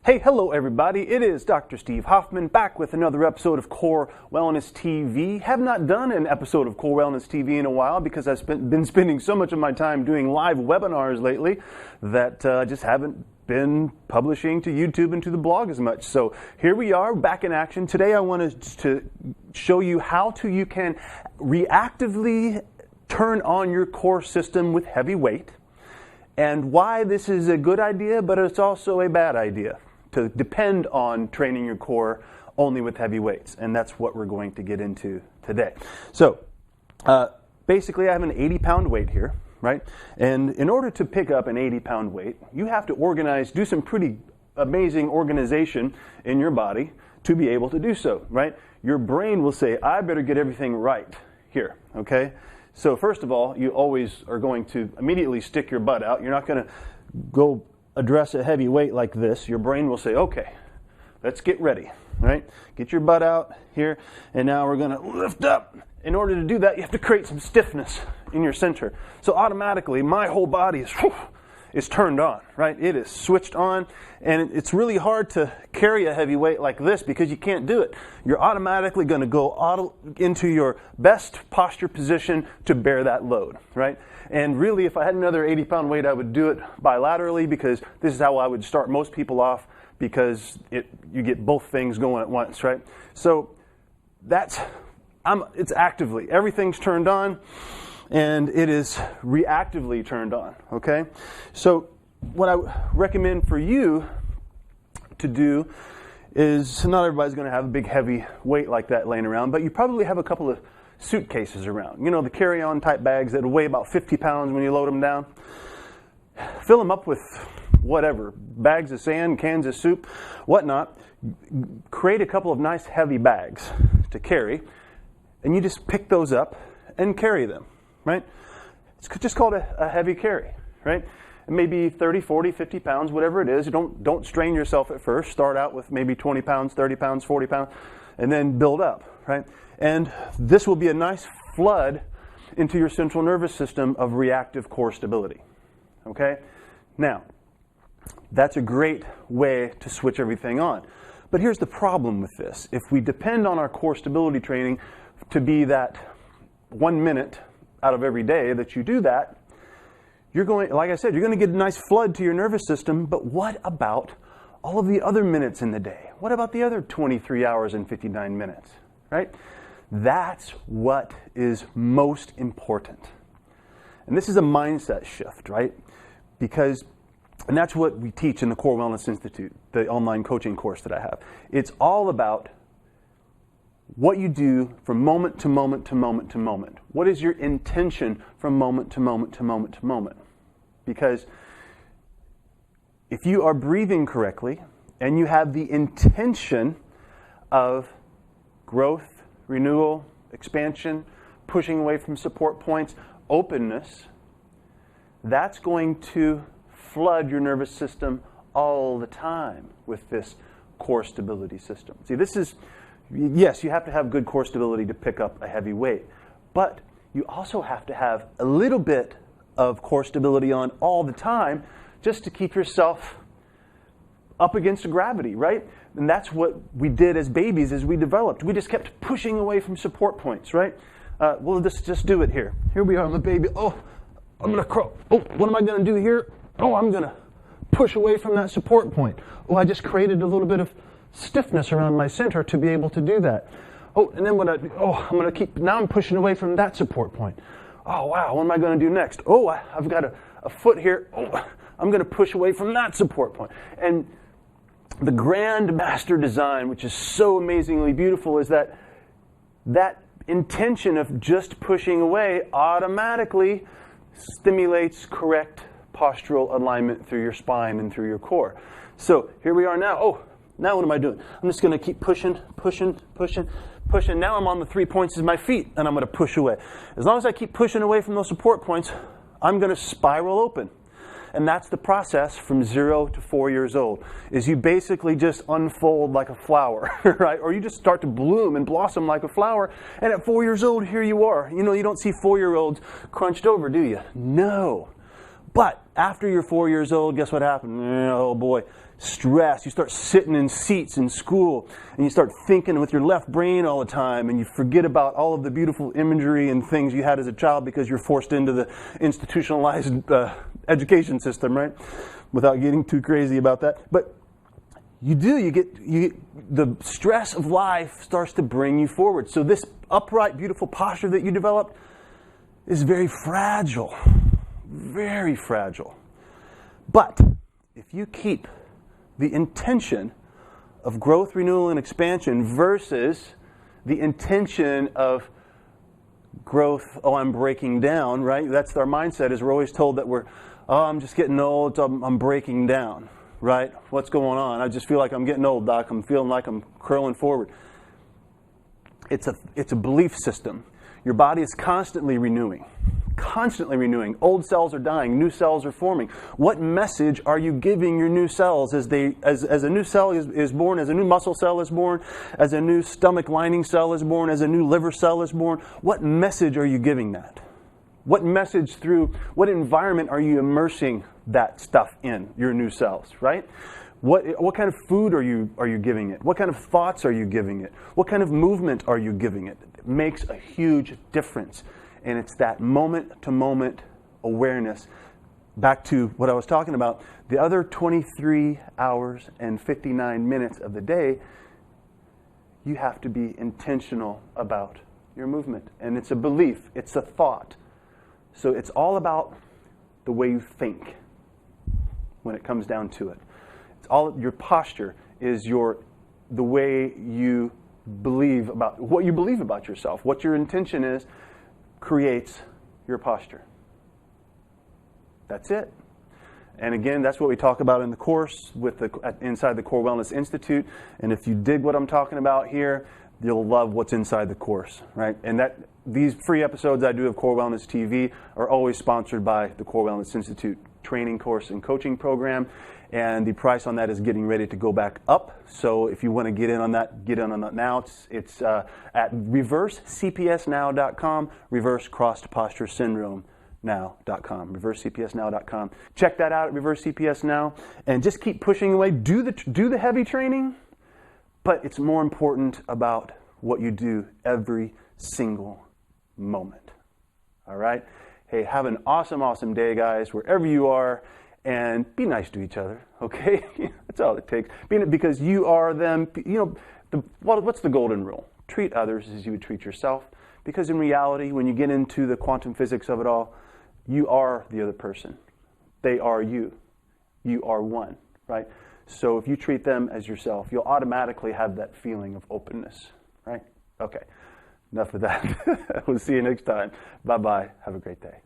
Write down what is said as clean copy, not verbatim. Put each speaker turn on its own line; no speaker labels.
Hey, hello everybody. It is Dr. Steve Hoffman back with another episode of Core Wellness TV. Have not done an episode of Core Wellness TV in a while because I've been spending so much of my time doing live webinars lately that I just haven't been publishing to YouTube and to the blog as much. So here we are back in action. Today I wanted to show you how you can reactively turn on your core system with heavy weight and why this is a good idea, but it's also a bad idea to depend on training your core only with heavy weights. And that's what we're going to get into today. So basically I have an 80-pound weight here, right? And in order to pick up an 80-pound weight, you have to do some pretty amazing organization in your body to be able to do so, right? Your brain will say, I better get everything right here, okay? So first of all, you always are going to immediately stick your butt out. You're not going to go address a heavy weight like this. Your brain will say, okay, let's get ready, right? Get your butt out here, and now we're going to lift up. In order to do that, you have to create some stiffness in your center. So automatically, my whole body is turned on, right? It is switched on, and it's really hard to carry a heavy weight like this because you can't do it. You're automatically going to go into your best posture position to bear that load, right? And really, if I had another 80-pound weight, I would do it bilaterally because this is how I would start most people off because you get both things going at once, right? So it's actively. Everything's turned on, and it is reactively turned on, okay? So what I recommend for you to do is, not everybody's going to have a big heavy weight like that laying around, but you probably have a couple of suitcases around. You know, the carry-on type bags that weigh about 50 pounds when you load them down. Fill them up with whatever, bags of sand, cans of soup, whatnot. Create a couple of nice heavy bags to carry, and you just pick those up and carry them, right? It's just called a heavy carry, right? It may be 30, 40, 50 pounds, whatever it is. Don't strain yourself at first. Start out with maybe 20 pounds, 30 pounds, 40 pounds, and then build up, right? And this will be a nice flood into your central nervous system of reactive core stability, okay? Now, that's a great way to switch everything on. But here's the problem with this. If we depend on our core stability training to be that 1 minute out of every day that you do that, like I said, you're going to get a nice flood to your nervous system, but what about all of the other minutes in the day? What about the other 23 hours and 59 minutes, right? That's what is most important. And this is a mindset shift, right? And that's what we teach in the Core Wellness Institute, the online coaching course that I have. It's all about what you do from moment to moment to moment to moment. What is your intention from moment to moment to moment to moment? Because if you are breathing correctly and you have the intention of growth, renewal, expansion, pushing away from support points, openness, that's going to flood your nervous system all the time with this core stability system. See, yes, you have to have good core stability to pick up a heavy weight, but you also have to have a little bit of core stability on all the time just to keep yourself up against gravity, right? And that's what we did as babies as we developed. We just kept pushing away from support points, right? We'll just do it here. Here we are, I'm a baby. Oh, I'm going to crawl. Oh, what am I going to do here? Oh, I'm going to push away from that support point. Oh, I just created a little bit of stiffness around my center to be able to do that. Oh, and then now I'm pushing away from that support point. Oh, wow, what am I going to do next? Oh, I've got a foot here. Oh, I'm going to push away from that support point. And the grand master design, which is so amazingly beautiful, is that intention of just pushing away automatically stimulates correct postural alignment through your spine and through your core. So here we are now. Oh, now what am I doing? I'm just going to keep pushing. Now I'm on the 3 points of my feet, and I'm going to push away. As long as I keep pushing away from those support points, I'm going to spiral open. And that's the process from 0 to 4 years old, is you basically just unfold like a flower, right? Or you just start to bloom and blossom like a flower. And at 4 years old, here you are. You know, you don't see 4-year-olds crunched over, do you? No. But after you're 4 years old, guess what happened? Oh boy, stress. You start sitting in seats in school, and you start thinking with your left brain all the time, and you forget about all of the beautiful imagery and things you had as a child because you're forced into the institutionalized education system, right? Without getting too crazy about that. But the stress of life starts to bring you forward. So this upright, beautiful posture that you developed is very fragile. Very fragile. But if you keep the intention of growth, renewal, and expansion versus the intention of growth, I'm breaking down, right? That's our mindset, is we're always told that I'm just getting old, I'm breaking down, right? What's going on? I just feel like I'm getting old, Doc. I'm feeling like I'm curling forward. It's a belief system. Your body is constantly renewing. Constantly renewing. Old cells are dying. New cells are forming. What message are you giving your new cells as a new cell is born, as a new muscle cell is born, as a new stomach lining cell is born, as a new liver cell is born? What message are you giving that? What message through what environment are you immersing that stuff in, your new cells, right? What kind of food are you giving it? What kind of thoughts are you giving it? What kind of movement are you giving it? It makes a huge difference. And it's that moment-to-moment awareness. Back to what I was talking about, the other 23 hours and 59 minutes of the day, you have to be intentional about your movement. And it's a belief, it's a thought. So it's all about the way you think when it comes down to it. It's all your posture is the way you believe about what you believe about yourself. What your intention is creates your posture. That's it. And again, that's what we talk about in the course inside the Core Wellness Institute. And if you dig what I'm talking about here, you'll love what's inside the course, right? And these free episodes I do of Core Wellness TV are always sponsored by the Core Wellness Institute training course and coaching program. And the price on that is getting ready to go back up. So if you want to get in on that now. It's at reversecpsnow.com, reverse crossed posture syndrome now.com, reversecpsnow.com. Check that out at Reverse CPS Now, and just keep pushing away. Do the heavy training, but it's more important about what you do every single moment. All right? Hey, have an awesome day, guys, wherever you are. And be nice to each other, okay? That's all it takes. Because you are them. What's the golden rule? Treat others as you would treat yourself. Because in reality, when you get into the quantum physics of it all, you are the other person. They are you. You are one, right? So if you treat them as yourself, you'll automatically have that feeling of openness, right? Okay, enough of that. We'll see you next time. Bye-bye. Have a great day.